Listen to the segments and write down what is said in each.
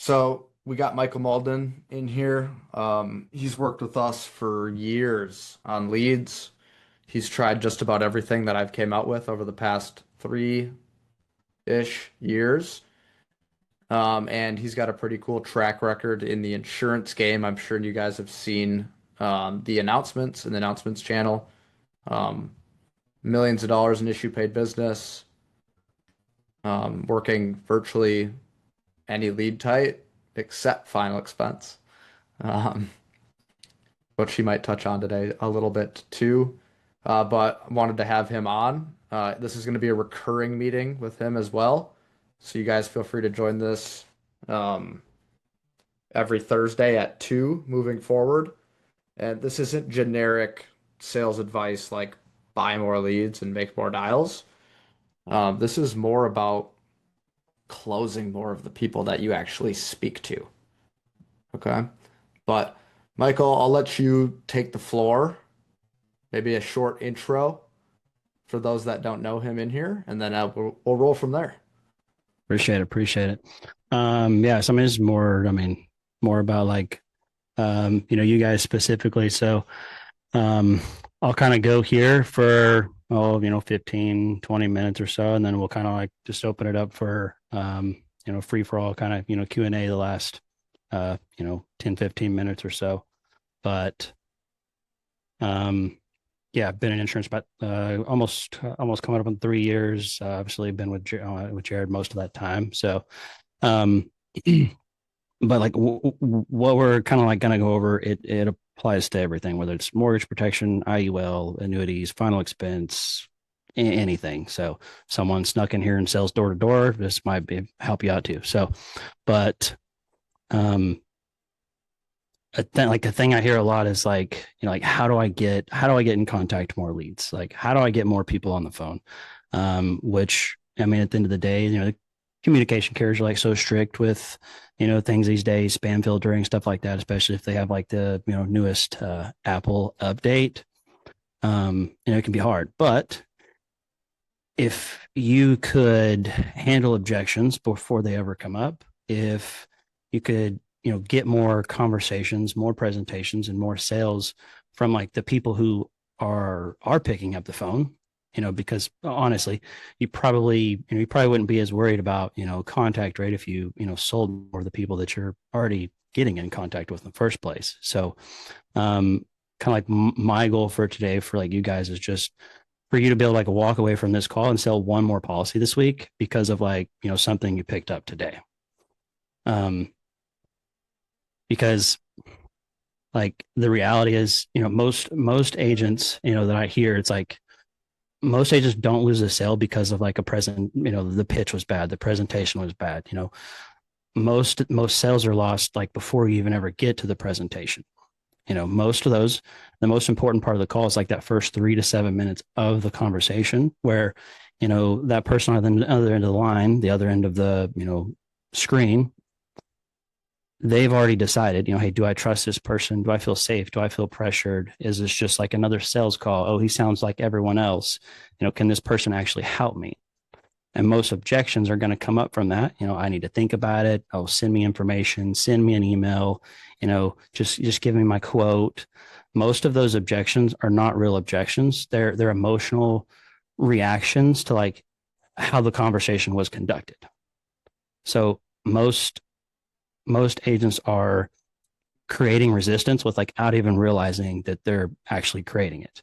So we got Michael Malden in here. He's worked with us for years on leads. He's tried just about everything that I've came out with over the past 3-ish years. And he's got a pretty cool track record in the insurance game. I'm sure you guys have seen the announcements in the announcements channel. Um, Millions of dollars in issue paid business, working virtually any lead type except final expense. Um, which he might touch on today a little bit too. But wanted to have him on. This is going to be a recurring meeting with him as well. So you guys feel free to join this um, every Thursday at 2 moving forward. And this isn't generic sales advice like buy more leads and make more dials. This is more about closing more of the people that you actually speak to. Okay. But Michael, I'll let you take the floor. Maybe a short intro for those that don't know him in here, and then we'll roll from there. Appreciate it. Yeah, so I mean, it's more, more about like, you guys specifically. So, um, I'll kind of go here for, 15, 20 minutes or so, and then we'll kind of like just open it up for, free for all kind of, Q&A the last, 10, 15 minutes or so. But, yeah, I've been in insurance about almost coming up on 3 years. Obviously, been with Jared most of that time. So, um, but like what we're kind of like going to go over, it applies to everything, whether it's mortgage protection, IUL, annuities, final expense, anything. So, someone snuck in here and sells door to door. This might help you out too. So, but um, like the thing I hear a lot is like, like how do I get in contact more leads? Like how do I get more people on the phone? Which I mean, at the end of the day, the communication carriers are like so strict with, things these days, spam filtering, stuff like that, especially if they have like the, newest Apple update. It can be hard, but if you could handle objections before they ever come up, if you could get more conversations, more presentations, and more sales from like the people who are picking up the phone, because honestly, you probably wouldn't be as worried about contact rate if you sold more of the people that you're already getting in contact with in the first place. So kind of like my goal for today for like you guys is just for you to be able to like walk away from this call and sell one more policy this week because of like something you picked up today. Because like the reality is, most agents, that I hear, it's like most agents don't lose a sale because of like a present, the pitch was bad, the presentation was bad. Most sales are lost like before you even ever get to the presentation. Most of those, the most important part of the call is like that first 3 to 7 minutes of the conversation where, that person on the other end of the line, the other end of the, screen, they've already decided, hey, do I trust this person? Do I feel safe? Do I feel pressured? Is this just like another sales call? Oh, he sounds like everyone else. Can this person actually help me? And most objections are going to come up from that. I need to think about it. Oh, send me information, send me an email, just give me my quote. Most of those objections are not real objections. They're emotional reactions to like how the conversation was conducted. So most agents are creating resistance without even realizing that they're actually creating it.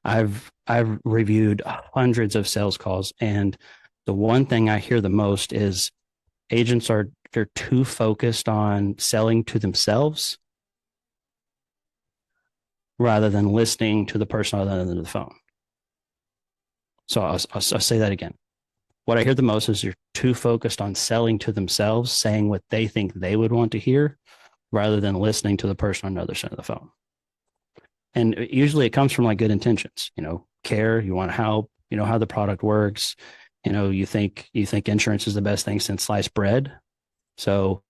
I've reviewed hundreds of sales calls, and the one thing I hear the most is they're too focused on selling to themselves rather than listening to the person on the other end of the phone. So I'll say that again. What I hear the most is they're too focused on selling to themselves, saying what they think they would want to hear rather than listening to the person on the other side of the phone. And usually it comes from like good intentions, care, you want to help, how the product works, you think insurance is the best thing since sliced bread. So,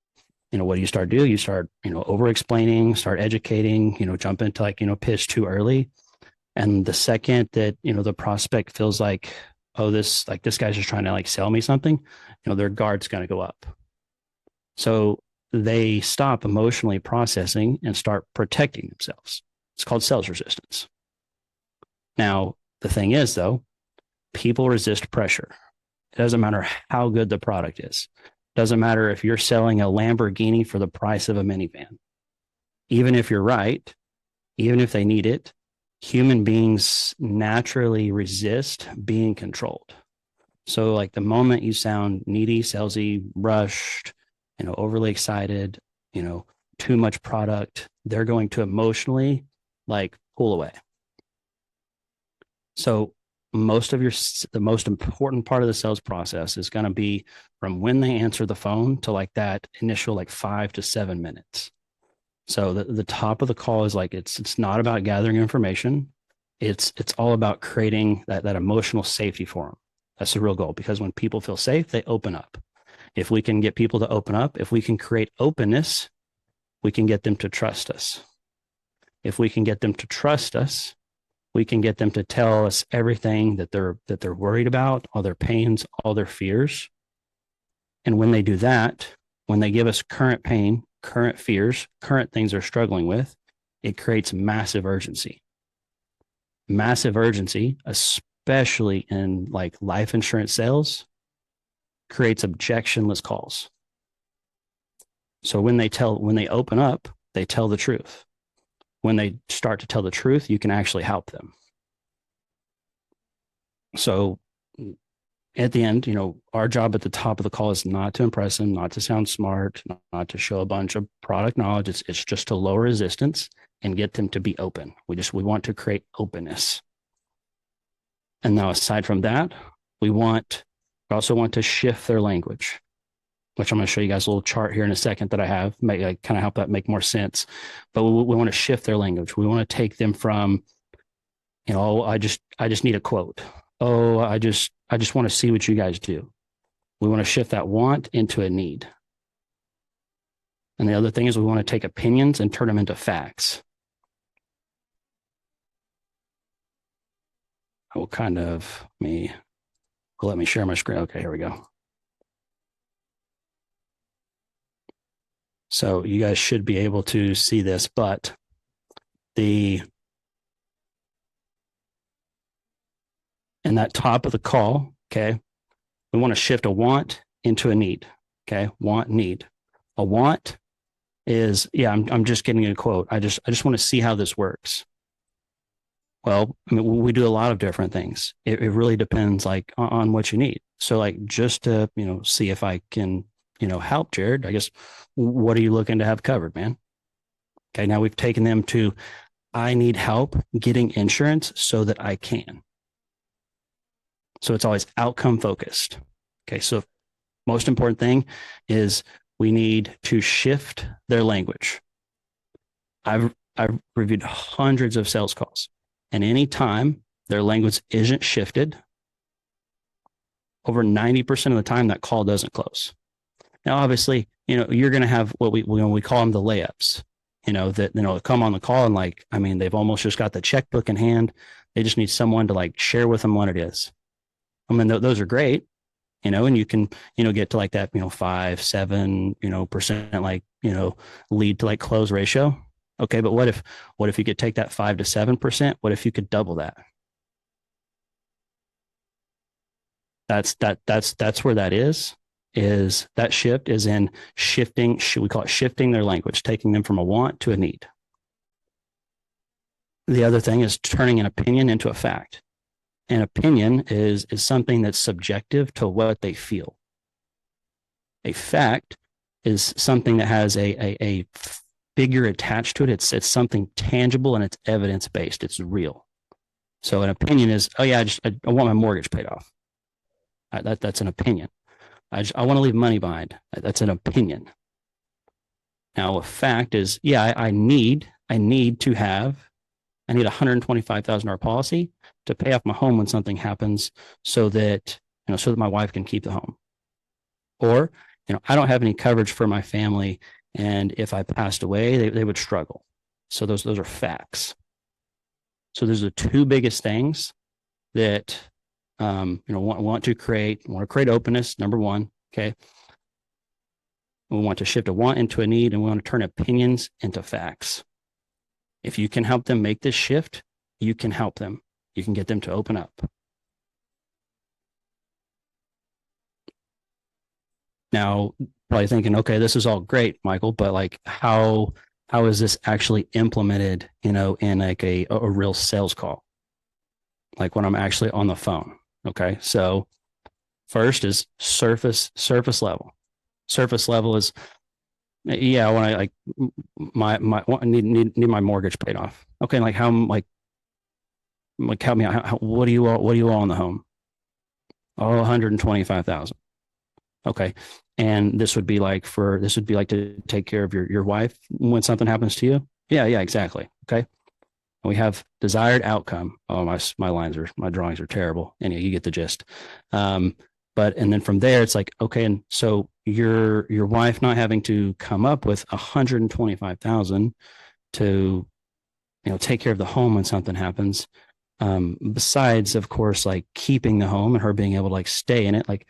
what do you start doing? You start, over explaining, start educating, jump into like, pitch too early. And the second that, the prospect feels like, oh, this guy's just trying to like sell me something, their guard's going to go up. So they stop emotionally processing and start protecting themselves. It's called sales resistance. Now, the thing is, though, people resist pressure. It doesn't matter how good the product is. It doesn't matter if you're selling a Lamborghini for the price of a minivan. Even if you're right, even if they need it, human beings naturally resist being controlled. So like the moment you sound needy, salesy, rushed, overly excited, too much product, they're going to emotionally like pull away. So the most important part of the sales process is going to be from when they answer the phone to like that initial like 5 to 7 minutes. So the top of the call is like, it's not about gathering information. It's all about creating that emotional safety for them. That's the real goal, because when people feel safe, they open up. If we can get people to open up, if we can create openness, we can get them to trust us. If we can get them to trust us, we can get them to tell us everything that they're worried about, all their pains, all their fears. And when they do that, when they give us current pain, current fears, current things they're struggling with, it creates massive urgency. Massive urgency, especially in like life insurance sales, creates objectionless calls. So when they open up, they tell the truth. When they start to tell the truth, you can actually help them. So at the end, our job at the top of the call is not to impress them, not to sound smart, not to show a bunch of product knowledge. It's just to lower resistance and get them to be open. We want to create openness. And now aside from that, we also want to shift their language, which I'm going to show you guys a little chart here in a second that I have, kind of help that make more sense. But we want to shift their language. We want to take them from, I just need a quote. Oh, I just want to see what you guys do. We want to shift that want into a need. And the other thing is we want to take opinions and turn them into facts. I will let me share my screen. Okay, here we go. So you guys should be able to see this, but in that top of the call, okay, we want to shift a want into a need. Okay, want, need. A want is, I'm just getting a quote. I just want to see how this works. Well, we do a lot of different things. It really depends like on what you need. So like just to, see if I can, help Jared, I guess, what are you looking to have covered, man? Okay. Now we've taken them to, I need help getting insurance so that I can. So it's always outcome focused. Okay. So most important thing is we need to shift their language. I've reviewed hundreds of sales calls, and anytime their language isn't shifted, over 90% of the time that call doesn't close. Now, obviously, you're going to have what we call them the layups, that, come on the call and they've almost just got the checkbook in hand. They just need someone to like share with them what it is. Those are great, and you can, get to like that, 5-7%, like, lead to like close ratio. Okay. But what if you could take that 5 to 7%? What if you could double that? That's where that is that shift is in shifting. We call it shifting their language, taking them from a want to a need. The other thing is turning an opinion into a fact. An opinion is something that's subjective to what they feel. A fact is something that has a figure attached to it. It's something tangible and it's evidence-based. It's real. So an opinion is, oh yeah, I want my mortgage paid off. That's an opinion. I want to leave money behind. That's an opinion. Now a fact is, I need a $125,000 policy to pay off my home when something happens, so that my wife can keep the home. Or, I don't have any coverage for my family, and if I passed away, they would struggle. So those are facts. So those are the two biggest things that want to create openness. Number one, okay. We want to shift a want into a need, and we want to turn opinions into facts. If you can help them make this shift, you can help them. You can get them to open up. Now, probably thinking, okay, this is all great, Michael, but like how is this actually implemented, in like a real sales call? Like when I'm actually on the phone. Okay. So first is surface level. Surface level is, yeah, I want to like need my mortgage paid off. Okay, like how help me out. What do you all on the home? Oh, 125,000. Okay. And this would be like to take care of your wife when something happens to you. Yeah, exactly. Okay. We have desired outcome. Oh, my drawings are terrible. Anyway, you get the gist. And then from there, it's like, okay. And so your wife not having to come up with 125,000 to, take care of the home when something happens. Besides, of course, like keeping the home and her being able to like stay in it, like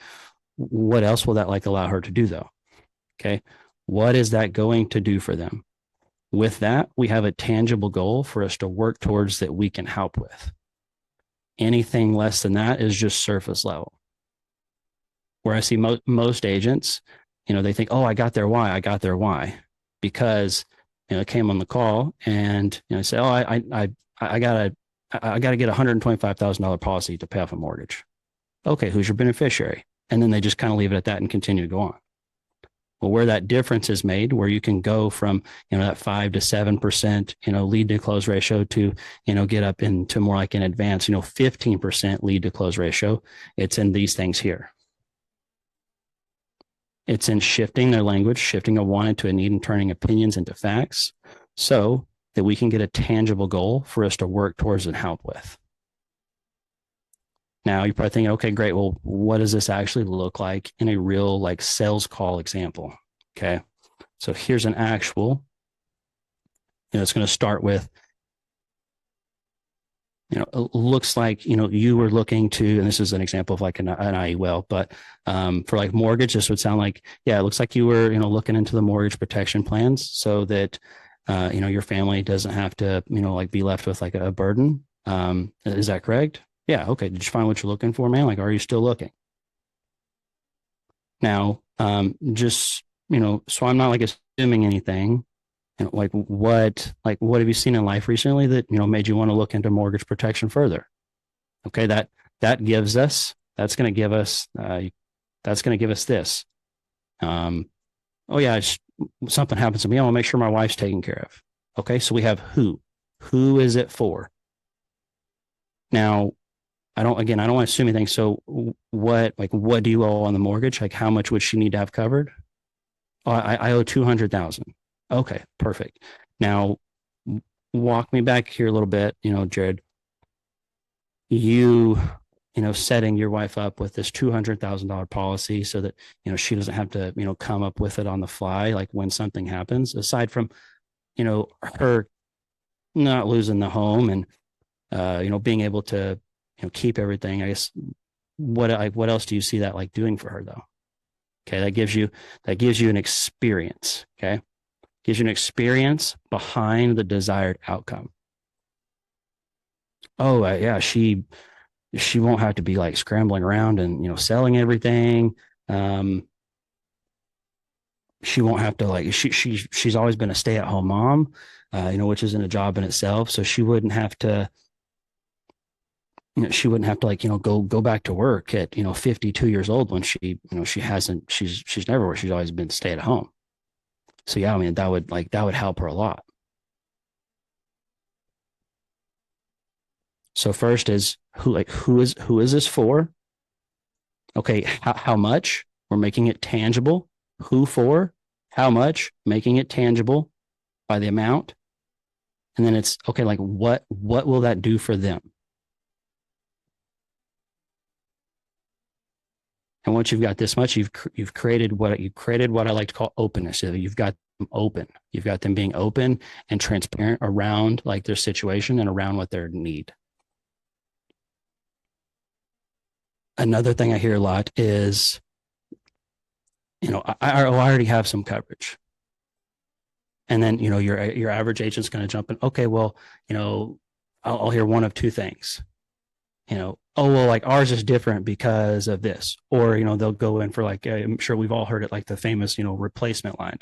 what else will that like allow her to do though? Okay. What is that going to do for them? With that, we have a tangible goal for us to work towards that we can help with. Anything less than that is just surface level. Where I see most agents, they think, oh, I got their why, because it came on the call and say, oh, I gotta get $125,000 policy to pay off a mortgage. Okay, who's your beneficiary? And then they just kind of leave it at that and continue to go on. Well, where that difference is made, where you can go from, that 5 to 7%, lead to close ratio to, get up into more like an advanced, 15% lead to close ratio. It's in these things here. It's in shifting their language, shifting a want into a need and turning opinions into facts so that we can get a tangible goal for us to work towards and help with. Now you're probably thinking, okay, great. Well, what does this actually look like in a real like sales call example? Okay. So here's an actual, it's going to start with, it looks like, you were looking to, and this is an example of like an IUL, but for like mortgage, this would sound like, yeah, it looks like you were, looking into the mortgage protection plans so that, your family doesn't have to, like be left with like a burden. Is that correct? Yeah. Okay. Did you find what you're looking for, man? Like, are you still looking? Now, just, so I'm not like assuming anything. Like what have you seen in life recently that, made you want to look into mortgage protection further? Okay. That's going to give us this. Oh yeah, something happens to me. I want to make sure my wife's taken care of. Okay. So we have who is it for? Now, I don't want to assume anything. So what do you owe on the mortgage? Like how much would she need to have covered? Oh, I owe 200,000. Okay, perfect. Now walk me back here a little bit, Jared, setting your wife up with this $200,000 policy so that, she doesn't have to, come up with it on the fly. Like when something happens, aside from, her not losing the home and, being able to, keep everything, I guess, what else do you see that like doing for her though? Okay. That gives you an experience. Okay. Gives you an experience behind the desired outcome. Oh yeah. She won't have to be like scrambling around and, selling everything. She won't have to like, she's always been a stay-at-home mom, which isn't a job in itself. So she wouldn't have to, like, go back to work at, 52 years old when she's never worked. She's always been stay at home. So yeah, I mean, that would help her a lot. So first is who is this for? Okay. How much? We're making it tangible. Who for? How much? Making it tangible by the amount. And then it's okay. Like what will that do for them? And once you've got this much, you've created what I like to call openness. So you've got them open. You've got them being open and transparent around like their situation and around what their need. Another thing I hear a lot is I already have some coverage. And then, your average agent's going to jump in. Okay, well, I'll hear one of two things. Oh, well, like ours is different because of this. Or, they'll go in for like, I'm sure we've all heard it, like the famous, replacement line.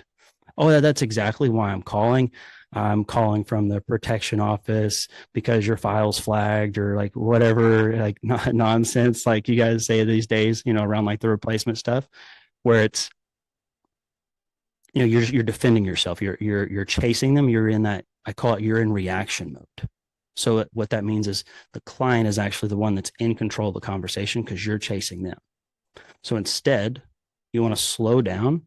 Oh, yeah, that's exactly why I'm calling. I'm calling from the protection office because your file's flagged, or like whatever, like nonsense like you guys say these days, around like the replacement stuff, where it's, you're defending yourself. You're chasing them. You're in that, I call it, you're in reaction mode. So what that means is the client is actually the one that's in control of the conversation because you're chasing them. So instead, you want to slow down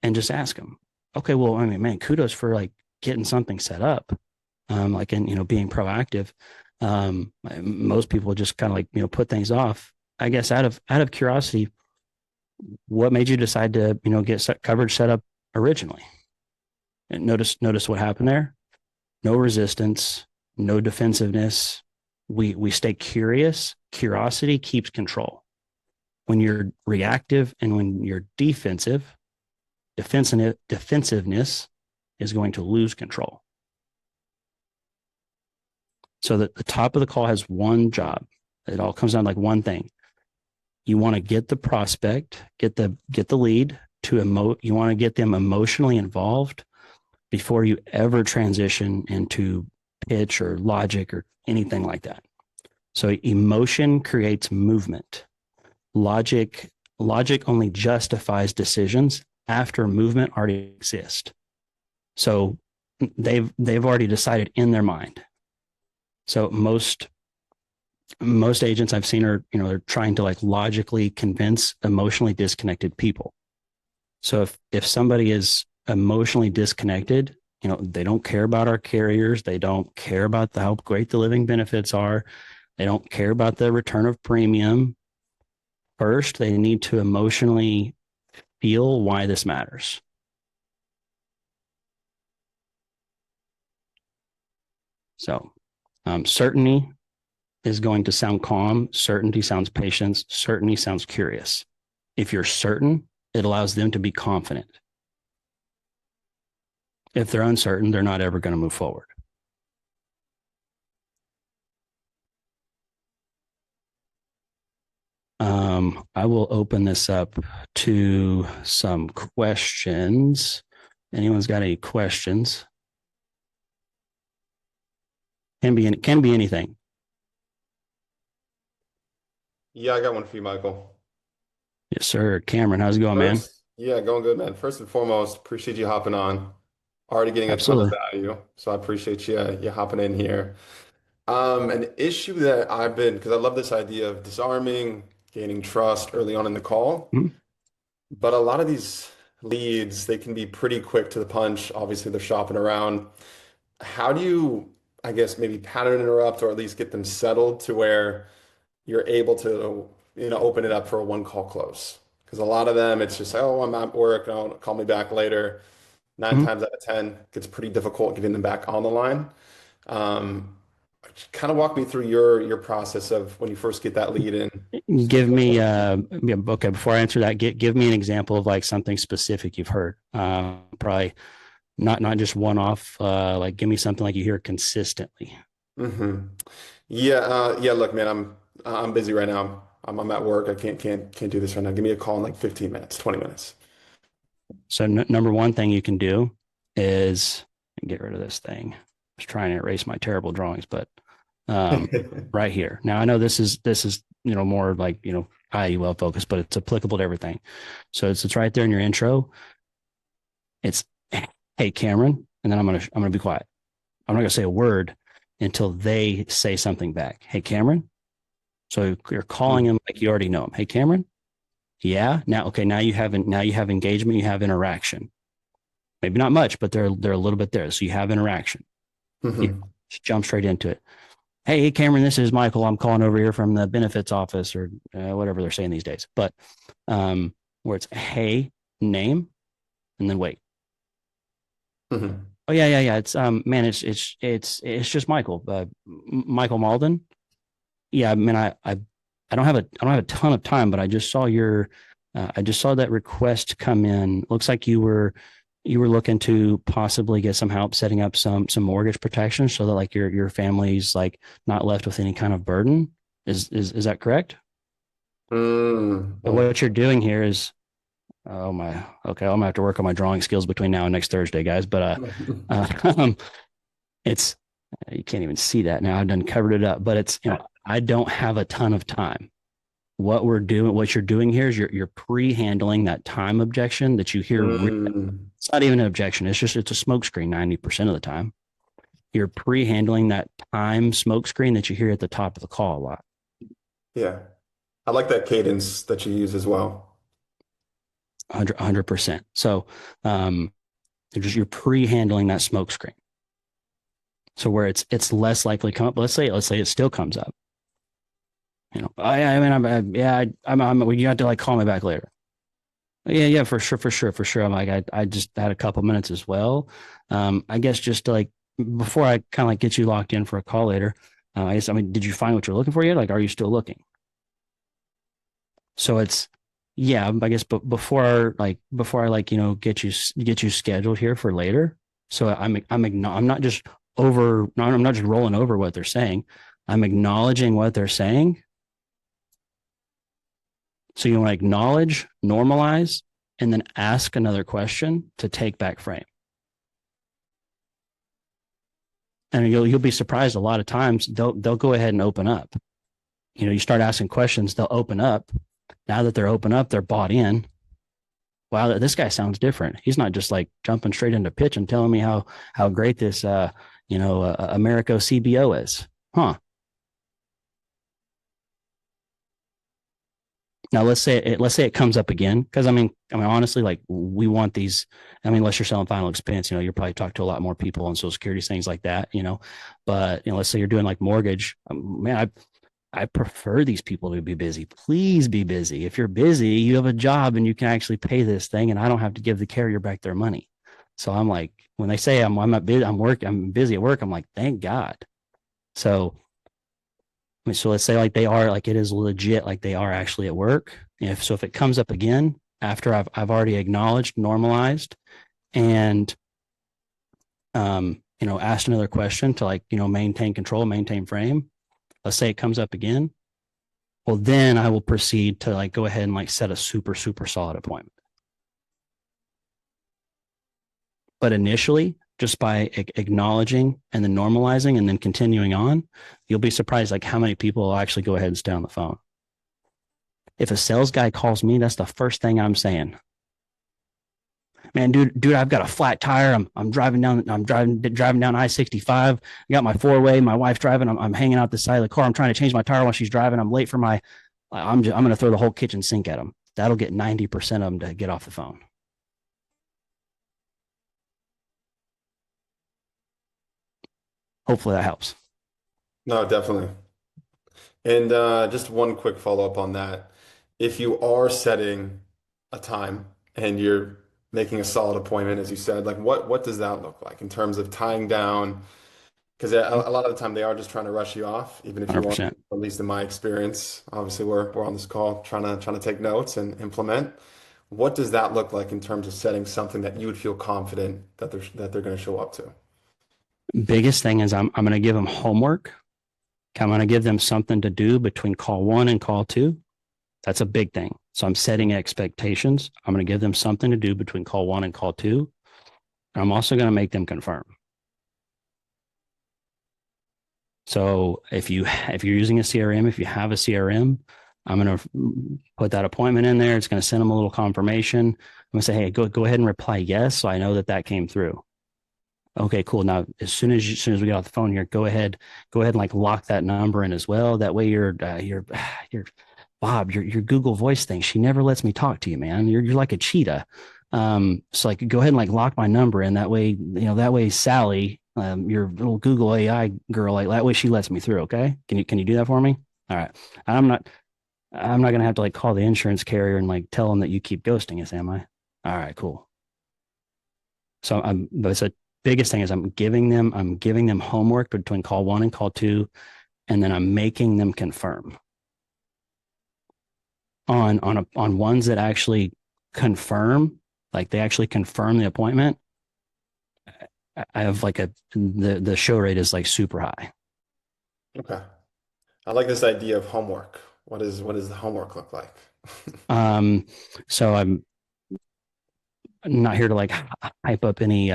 and just ask them, okay, well, I mean, man, kudos for like getting something set up, like, and, being proactive. Most people just kind of like, put things off. I guess out of curiosity, what made you decide to, get coverage set up originally? And notice what happened there. No resistance, no defensiveness. We stay curious. Curiosity keeps control. When you're reactive and when you're defensiveness is going to lose control. So that the top of the call has one job. It all comes down to like one thing. You want to get the prospect, get the lead to emote. You want to get them emotionally involved before you ever transition into pitch or logic or anything like that. So emotion creates movement. Logic only justifies decisions after movement already exists. So they've already decided in their mind. So most agents I've seen are, they're trying to like logically convince emotionally disconnected people. So if somebody is emotionally disconnected, they don't care about our carriers. They don't care about how great the living benefits are. They don't care about the return of premium. First, they need to emotionally feel why this matters. So, certainty is going to sound calm. Certainty sounds patience. Certainty sounds curious. If you're certain, it allows them to be confident. If they're uncertain, they're not ever going to move forward. I will open this up to some questions. Anyone's got any questions? Can be anything. Yeah, I got one for you, Michael. Yes, sir. Cameron, how's it going, man? Yeah, going good, man. First and foremost, appreciate you hopping on. Already getting a ton of Absolutely. value, so I appreciate you hopping in here. An issue that because I love this idea of disarming, gaining trust early on in the call, Mhm. but a lot of these leads, they can be pretty quick to the punch. Obviously, they're shopping around. How do you, I guess, maybe pattern interrupt or at least get them settled to where you're able to, open it up for a one call close? Because a lot of them, it's just, oh, I'm at work, don't call me back later. Nine Mhm. times out of 10, it gets pretty difficult getting them back on the line. Um, kind of walk me through your process of when you first get that lead in. Give me yeah, okay, before I answer that, give me an example of like something specific you've heard. Probably not just one off, like give me something like you hear consistently. hmm Yeah, yeah. Look, man, I'm busy right now. I'm at work. I can't do this right now. Give me a call in like 15 minutes, 20 minutes. So number one thing you can do is get rid of this thing. I was trying to erase my terrible drawings, but right here. Now I know this is more like IUL focused, but it's applicable to everything. So it's right there in your intro. It's, hey Cameron, and then I'm gonna be quiet. I'm not gonna say a word until they say something back. Hey Cameron. So you're calling him like you already know him. Hey Cameron. Yeah. Now, okay. Now you have engagement. You have interaction. Maybe not much, but they're a little bit there. So you have interaction. You hmm just jump straight into it. Hey Cameron, this is Michael. I'm calling over here from the benefits office, or whatever they're saying these days. But where it's hey name and then wait. hmm Oh yeah. It's man, it's just Michael. Michael Malden. Yeah, I mean, I don't have a ton of time, but I just saw your I just saw that request come in. Looks like you were looking to possibly get some help setting up some mortgage protection so that like your family's like not left with any kind of burden. Is that correct? But Mm. what you're doing here is, oh my, okay, I'm gonna have to work on my drawing skills between now and next Thursday, guys. But it's you can't even see that now. I've done covered it up, but it's I don't have a ton of time. What you're doing here is you're pre-handling that time objection that you hear. Mm. It's not even an objection. It's a smoke screen 90% of the time. You're pre-handling that time smoke screen that you hear at the top of the call a lot. Yeah. I like that cadence that you use as well. 100%. So you're pre-handling that smoke screen. So where it's less likely to come up. Let's say it still comes up. You have to like call me back later. Yeah, for sure. I'm like, I just had a couple minutes as well. I guess just to like before I kind of like get you locked in for a call later. Did you find what you're looking for yet? Like, are you still looking? So it's, yeah, I guess, but before I like, get you scheduled here for later. So I'm not just I'm not just rolling over what they're saying. I'm acknowledging what they're saying. So you want to acknowledge, normalize, and then ask another question to take back frame. And you'll be surprised a lot of times they'll go ahead and open up. You start asking questions, they'll open up. Now that they're open up, they're bought in. Wow, this guy sounds different. He's not just like jumping straight into pitch and telling me how great this Americo CBO is. Huh. Now let's say it comes up again, because I mean honestly, like we want these. I mean, unless you're selling final expense, you're probably talking to a lot more people on Social Security, things like that. But let's say you're doing like mortgage. Man, I prefer these people to be busy. Please be busy. If you're busy, you have a job and you can actually pay this thing, and I don't have to give the carrier back their money. So I'm like, when they say I'm not busy, I'm busy at work, I'm like, thank God. So let's say like they are, like it is legit, like they are actually at work. If it comes up again after I've already acknowledged, normalized, and asked another question to like maintain control, maintain frame. Let's say it comes up again. Well, then I will proceed to like go ahead and like set a super solid appointment. But initially, just by acknowledging and then normalizing and then continuing on, you'll be surprised like how many people will actually go ahead and stay on the phone. If a sales guy calls me, that's the first thing I'm saying. Man, dude, I've got a flat tire. I'm driving down I-65. I got my four-way. My wife's driving. I'm hanging out the side of the car. I'm trying to change my tire while she's driving. I'm late for I'm going to throw the whole kitchen sink at them. That'll get 90% of them to get off the phone. Hopefully that helps. No, definitely. And just one quick follow-up on that. If you are setting a time and you're making a solid appointment, as you said, like what does that look like in terms of tying down? Because a lot of the time they are just trying to rush you off, even if you want, 100%. at least in my experience. Obviously, we're on this call trying to take notes and implement. What does that look like in terms of setting something that you would feel confident that they're going to show up to? Biggest thing is I'm going to give them homework. I'm going to give them something to do between call 1 and call 2. That's a big thing. So I'm setting expectations. I'm going to give them something to do between call 1 and call 2. And I'm also going to make them confirm. So if you're using a CRM, if you have a CRM, I'm going to put that appointment in there. It's going to send them a little confirmation. I'm going to say, hey, go ahead and reply yes, so I know that came through. Okay, cool. Now, as soon as we get off the phone here, go ahead and like lock that number in as well. That way your Bob, your Google Voice thing, she never lets me talk to you, man. You're like a cheetah. So like go ahead and like lock my number in. That way Sally, your little Google AI girl, like that way she lets me through. Okay. Can you do that for me? All right. I'm not going to have to like call the insurance carrier and like tell them that you keep ghosting us, am I? All right, cool. So but the biggest thing is I'm giving them homework between call 1 and call 2, and then I'm making them confirm. on ones that actually confirm, like they actually confirm the appointment, I have like the show rate is like super high. Okay. I like this idea of homework. What does the homework look like? Um, so I'm not here to like hype up any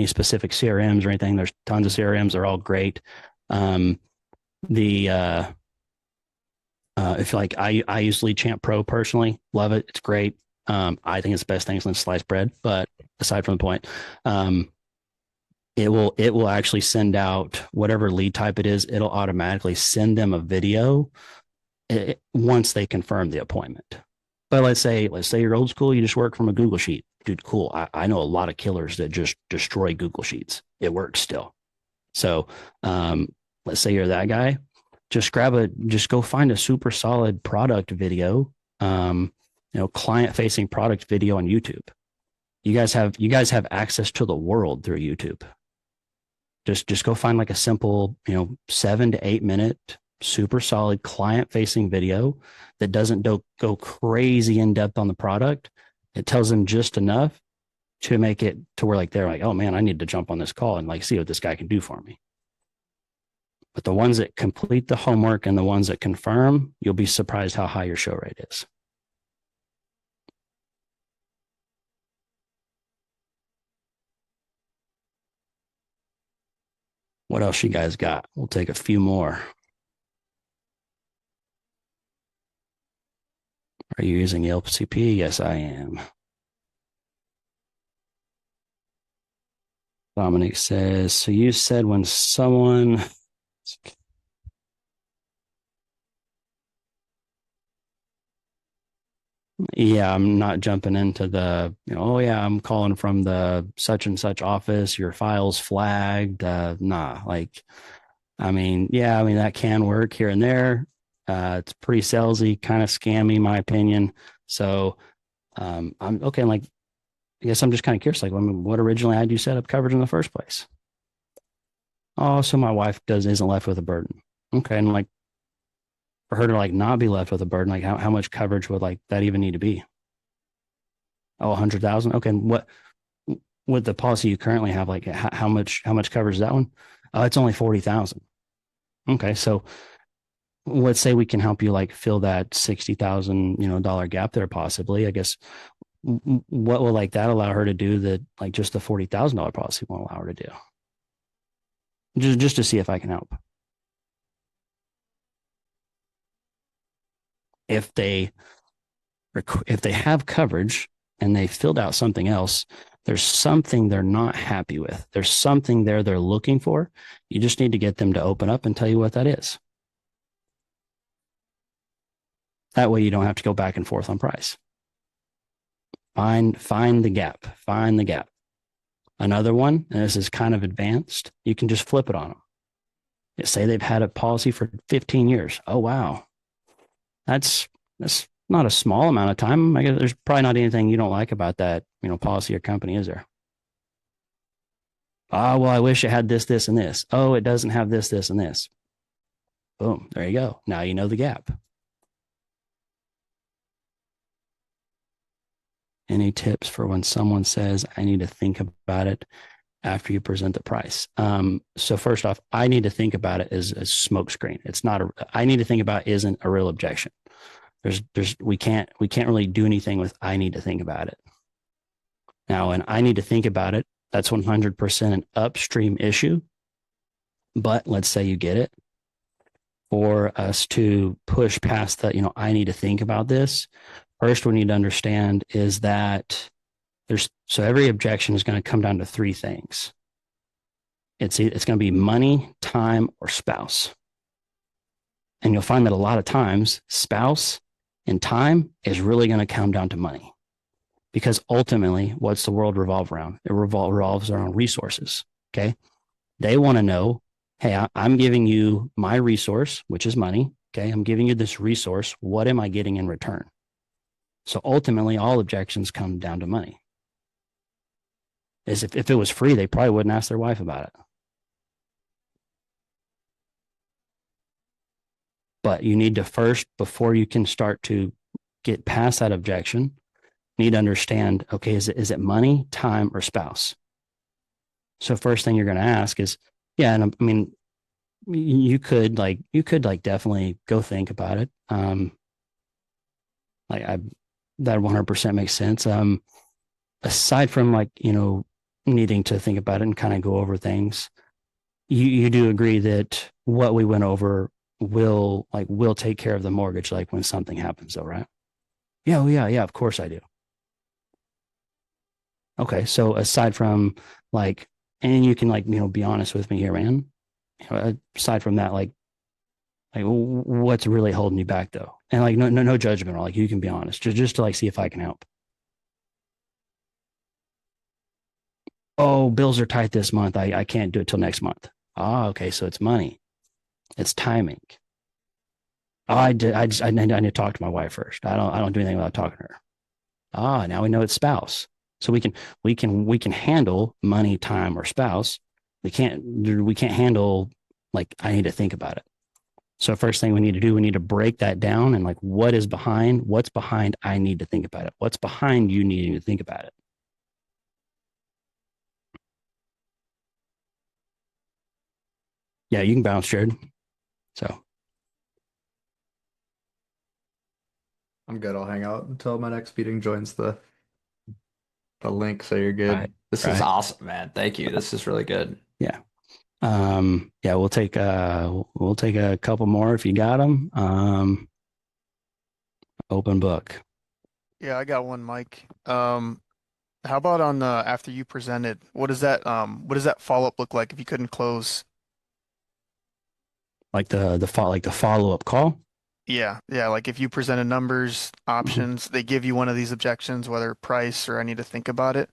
specific CRMs or anything. There's tons of CRMs. They're all great. Um, the if like I use Lead Champ Pro personally, love it. It's great. I think it's the best thing since sliced bread. But aside from the point, it will actually send out whatever lead type it is. It'll automatically send them a video once they confirm the appointment. But let's say you're old school, you just work from a Google sheet. Dude, cool. I know a lot of killers that just destroy Google Sheets. It works still. So let's say you're that guy. Just go find a super solid product video, client facing product video on YouTube. You guys have access to the world through YouTube. Just go find like a simple, 7 to 8 minute, super solid client facing video that doesn't go crazy in depth on the product. It tells them just enough to make it to where like they're like, oh man, I need to jump on this call and like see what this guy can do for me. But the ones that complete the homework and the ones that confirm, you'll be surprised how high your show rate is. What else you guys got? We'll take a few more. Are you using Yelp CP? Yes, I am. Dominic says, so you said when someone yeah, I'm not jumping into the, oh yeah, I'm calling from the such and such office, your file's flagged. Nah, like, that can work here and there. It's pretty salesy, kind of scammy, my opinion. So I'm okay. Like, I guess I'm just kind of curious, like, what originally had you set up coverage in the first place? Oh, so my wife isn't left with a burden. Okay, and like for her to like not be left with a burden, like how much coverage would like that even need to be? Oh, 100,000. Okay, and what with the policy you currently have, like how much coverage is that one? It's only 40,000. Okay, so let's say we can help you like fill that 60,000 dollar gap there possibly. I guess what will like that allow her to do that like just the $40,000 policy won't allow her to do? Just to see if I can help. If they have coverage and they filled out something else, there's something they're not happy with. There's something there they're looking for. You just need to get them to open up and tell you what that is. That way you don't have to go back and forth on price. Find the gap. Find the gap. Another one, and this is kind of advanced, you can just flip it on them. Say they've had a policy for 15 years. Oh, wow. That's not a small amount of time. I guess there's probably not anything you don't like about that, policy or company, is there? Oh, well, I wish it had this, this, and this. Oh, it doesn't have this, this, and this. Boom. There you go. Now you know the gap. Any tips for when someone says, I need to think about it after you present the price? So first off, I need to think about it as a smokescreen. It's not I need to think about isn't a real objection. We can't really do anything with I need to think about it. Now, and I need to think about it, that's 100% an upstream issue. But let's say you get it. For us to push past that, I need to think about this. First, we need to understand is that every objection is going to come down to three things. It's going to be money, time, or spouse. And you'll find that a lot of times spouse and time is really going to come down to money, because ultimately what's the world revolve around? It revolves around resources. Okay. They want to know, hey, I'm giving you my resource, which is money. Okay. I'm giving you this resource. What am I getting in return? So ultimately all objections come down to money. If it was free, they probably wouldn't ask their wife about it. But you need to first, before you can start to get past that objection, need to understand, okay, is it money, time, or spouse? So first thing you're going to ask is, yeah, and I mean, you could definitely go think about it. Like I that 100% makes sense. Aside from like, needing to think about it and kind of go over things, you do agree that what we went over will take care of the mortgage, like when something happens though, right? Yeah, well, yeah, of course I do. Okay, so aside from like, and you can like, be honest with me here, man. Aside from that, like what's really holding you back though? And like, no judgment, or like you can be honest, just to like see if I can help. Oh, bills are tight this month. I can't do it till next month. Ah, okay, so it's money, it's timing. Oh, I need to talk to my wife first. I don't do anything without talking to her. Ah, now we know it's spouse. So we can handle money, time, or spouse. We can't handle like I need to think about it. So first thing we need to do, we need to break that down and like what's behind I need to think about it. What's behind you needing to think about it? Yeah, you can bounce, Jared. So I'm good. I'll hang out until my next meeting joins the link, so you're right, good. This is right. awesome, man. Thank you. This is really good. Yeah. Yeah, we'll take a couple more if you got them. Open book. Yeah, I got one, Mike. How about on the after you presented, what does that follow-up look like if you couldn't close? Like the follow-up call. Yeah, like if you presented numbers, options, they give you one of these objections, whether price or I need to think about it.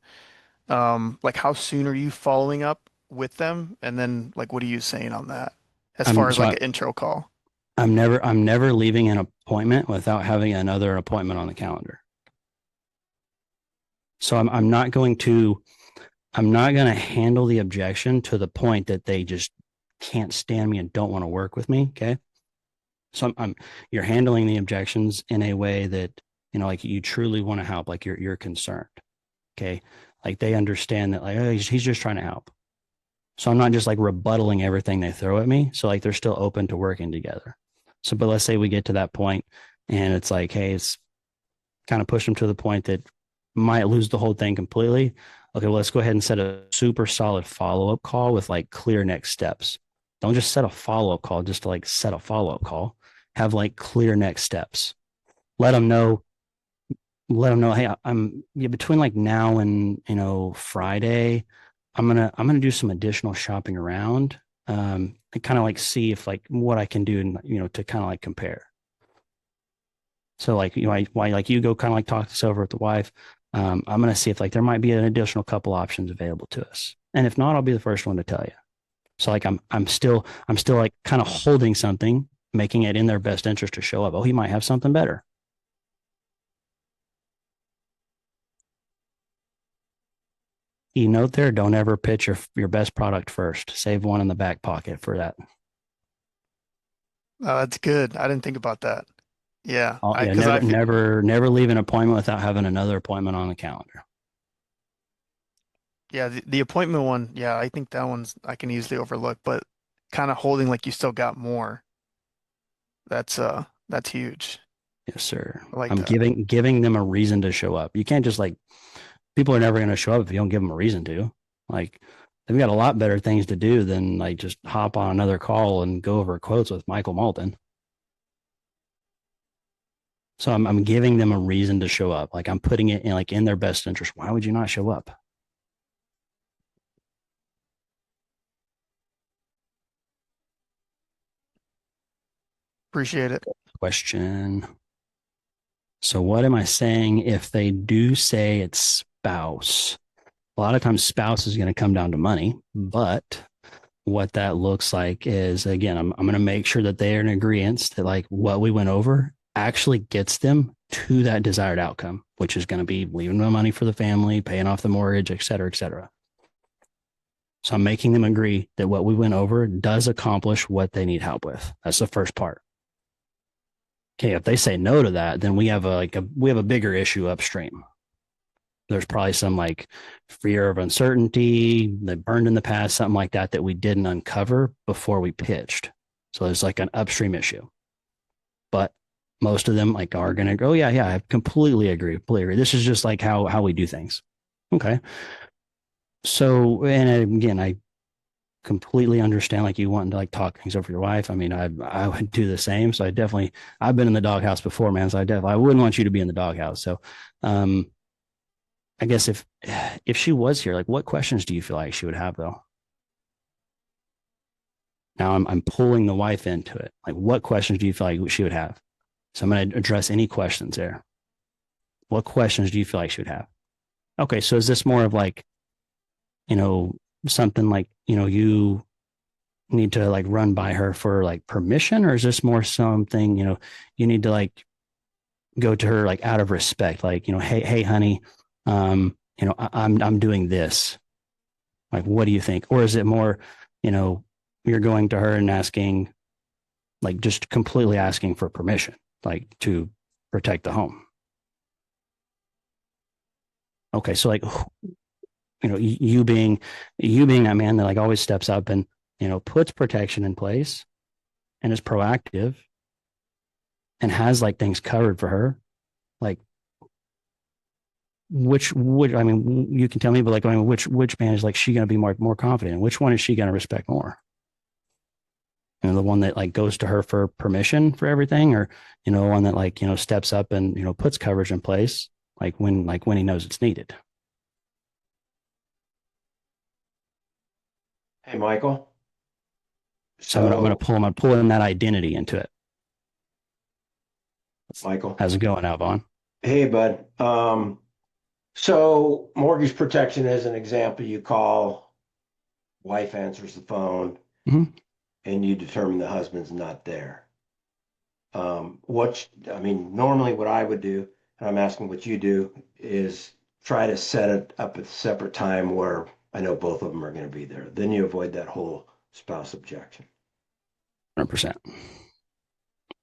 Like how soon are you following up with them? And then like what are you saying on that as far I'm as so like I, an intro call? I'm never leaving an appointment without having another appointment on the calendar. So I'm not going to handle the objection to the point that they just can't stand me and don't want to work with me. Okay. So you're handling the objections in a way that, like you truly want to help, like you're concerned. Okay. Like they understand that like, oh, he's just trying to help. So I'm not just like rebuttaling everything they throw at me. So like they're still open to working together. So, but let's say we get to that point and it's like, hey, it's kind of push them to the point that might lose the whole thing completely. Okay, well, let's go ahead and set a super solid follow-up call with like clear next steps. Don't just set a follow-up call just to like set a follow-up call. Have like clear next steps. Let them know, hey, I'm between like now and Friday, I'm gonna do some additional shopping around. And kind of like see if like what I can do and to kind of like compare. So like why like you go kind of like talk this over with the wife. I'm gonna see if like there might be an additional couple options available to us, and if not, I'll be the first one to tell you. So like I'm still like kind of holding something, making it in their best interest to show up. Oh, he might have something better. You note there, don't ever pitch your best product first. Save one in the back pocket for that. Oh, that's good. I didn't think about that. Yeah, Oh, I yeah, because never I feel never leave an appointment without having another appointment on the calendar. yeah the appointment one. Yeah, I think that one's I can easily overlook, but kind of holding like you still got more. That's huge. Yes, sir. I like I'm that. giving them a reason to show up. You can't just like people are never going to show up if you don't give them a reason to. Like they've got a lot better things to do than like just hop on another call and go over quotes with Michael Malton. So I'm giving them a reason to show up. Like I'm putting it in like in their best interest. Why would you not show up? Appreciate it. Question. So what am I saying if they do say it's spouse? A lot of times spouse is going to come down to money, but what that looks like is again, I'm going to make sure that they are in agreement that like what we went over actually gets them to that desired outcome, which is going to be leaving the money for the family, paying off the mortgage, et cetera, et cetera. So I'm making them agree that what we went over does accomplish what they need help with. That's the first part. okay, if they say no to that, then we have a bigger issue upstream. There's probably some like fear of uncertainty that burned in the past, something like that that we didn't uncover before we pitched. So there's like an upstream issue. But most of them like are gonna go, yeah, I completely agree. Completely agree. This is just like how we do things. Okay. So, and again, I completely understand like you wanting to like talk things over your wife. I mean, I would do the same. So I've been in the doghouse before, man. So I wouldn't want you to be in the doghouse. So I guess if she was here, like what questions do you feel like she would have though? Now I'm pulling the wife into it. Like what questions do you feel like she would have? So I'm going to address any questions there. What questions do you feel like she would have? Okay, so is this more of like, something like, you need to like run by her for like permission, or is this more something, you need to like go to her like out of respect, like, hey, honey, I'm doing this. Like, what do you think? Or is it more, you're going to her and asking, like, just completely asking for permission, like to protect the home? Okay, so like, you being that man that like always steps up and puts protection in place and is proactive and has like things covered for her, like which would, I mean, you can tell me, but like, I mean, which man is like she going to be more confident? Which one is she going to respect more? The one that like goes to her for permission for everything, or the one that like steps up and puts coverage in place like when he knows it's needed. Hey, Michael. So I'm gonna pull in that identity into it. Michael. How's it going, Alvon? Hey, bud. So mortgage protection is an example. You call, wife answers the phone, and you determine the husband's not there. Normally what I would do, and I'm asking what you do, is try to set it up at a separate time where I know both of them are going to be there. Then you avoid that whole spouse objection. 100%.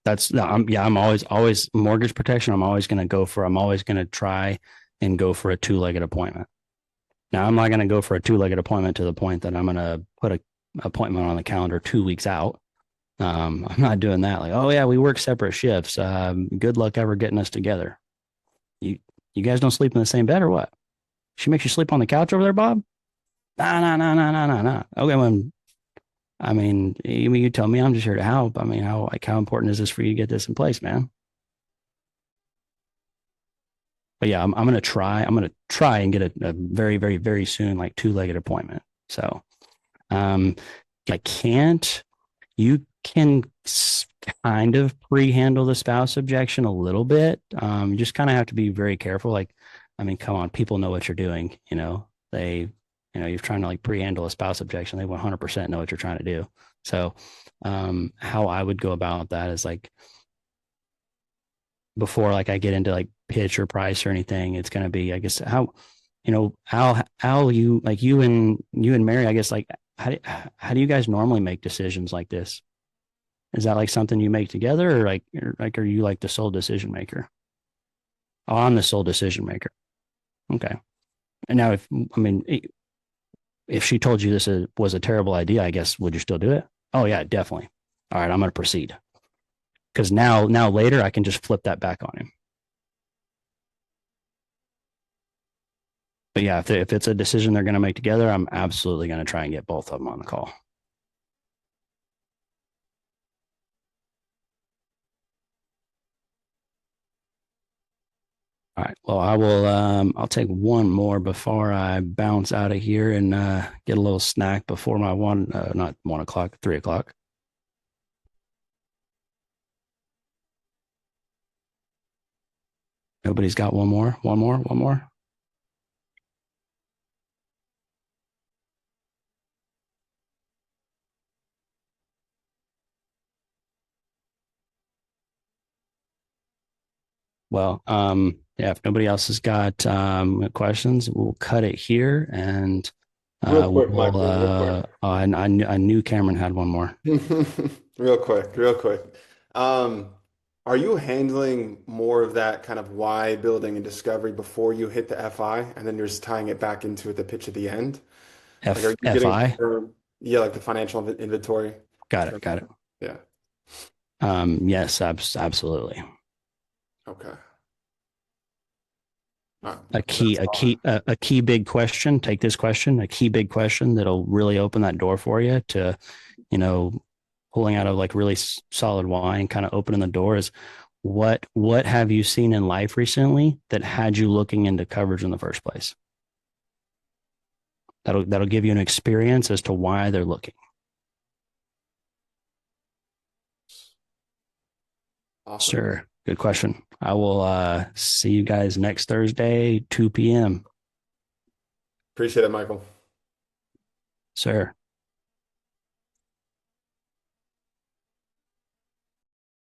I'm always mortgage protection. I'm always going to try and go for a 2-legged appointment. Now I'm not going to go for a 2-legged appointment to the point that I'm going to put an appointment on the calendar 2 weeks out. I'm not doing that. Like, oh yeah, we work separate shifts. Good luck ever getting us together. You guys don't sleep in the same bed or what? She makes you sleep on the couch over there, Bob? Nah. Okay, you tell me, I'm just here to help. I mean, how important is this for you to get this in place, man? But yeah, I'm going to try and get a very, very, very soon, like 2-legged appointment. So, you can kind of pre-handle the spouse objection a little bit. You just kind of have to be very careful. Like, I mean, come on, people know what you're doing. You're trying to like pre-handle a spouse objection. They 100% know what you're trying to do. So, how I would go about that is like, before like I get into like pitch or price or anything, it's going to be, I guess, how you like you and Mary, I guess, like, how do you guys normally make decisions like this? Is that like something you make together, or are you like the sole decision maker? Oh, I'm the sole decision maker. Okay. And now if she told you this was a terrible idea, I guess, would you still do it? Oh yeah, definitely. All right, I'm going to proceed. Because now later I can just flip that back on him. But yeah, if it's a decision they're going to make together, I'm absolutely going to try and get both of them on the call. All right. Well, I'll take one more before I bounce out of here and get a little snack before my not 1 o'clock, 3 o'clock. Nobody's got one more. Well, yeah, if nobody else has got questions, we'll cut it here. And Real quick, Michael, real quick. I knew Cameron had one more. Real quick. Are you handling more of that kind of why building and discovery before you hit the FI, and then you're just tying it back into the pitch at the end? Like, are you getting, FI? yeah, like the financial inventory Got it. term? Got it. Yeah. Yes, absolutely. Okay. All right. A key big question. Take this question. A key big question that'll really open that door for you to, pulling out of like really solid wine, kind of opening the door is what have you seen in life recently that had you looking into coverage in the first place? That'll give you an experience as to why they're looking. Awesome. Sure. Good question. I will see you guys next Thursday, 2 p.m. Appreciate it, Michael. Sir.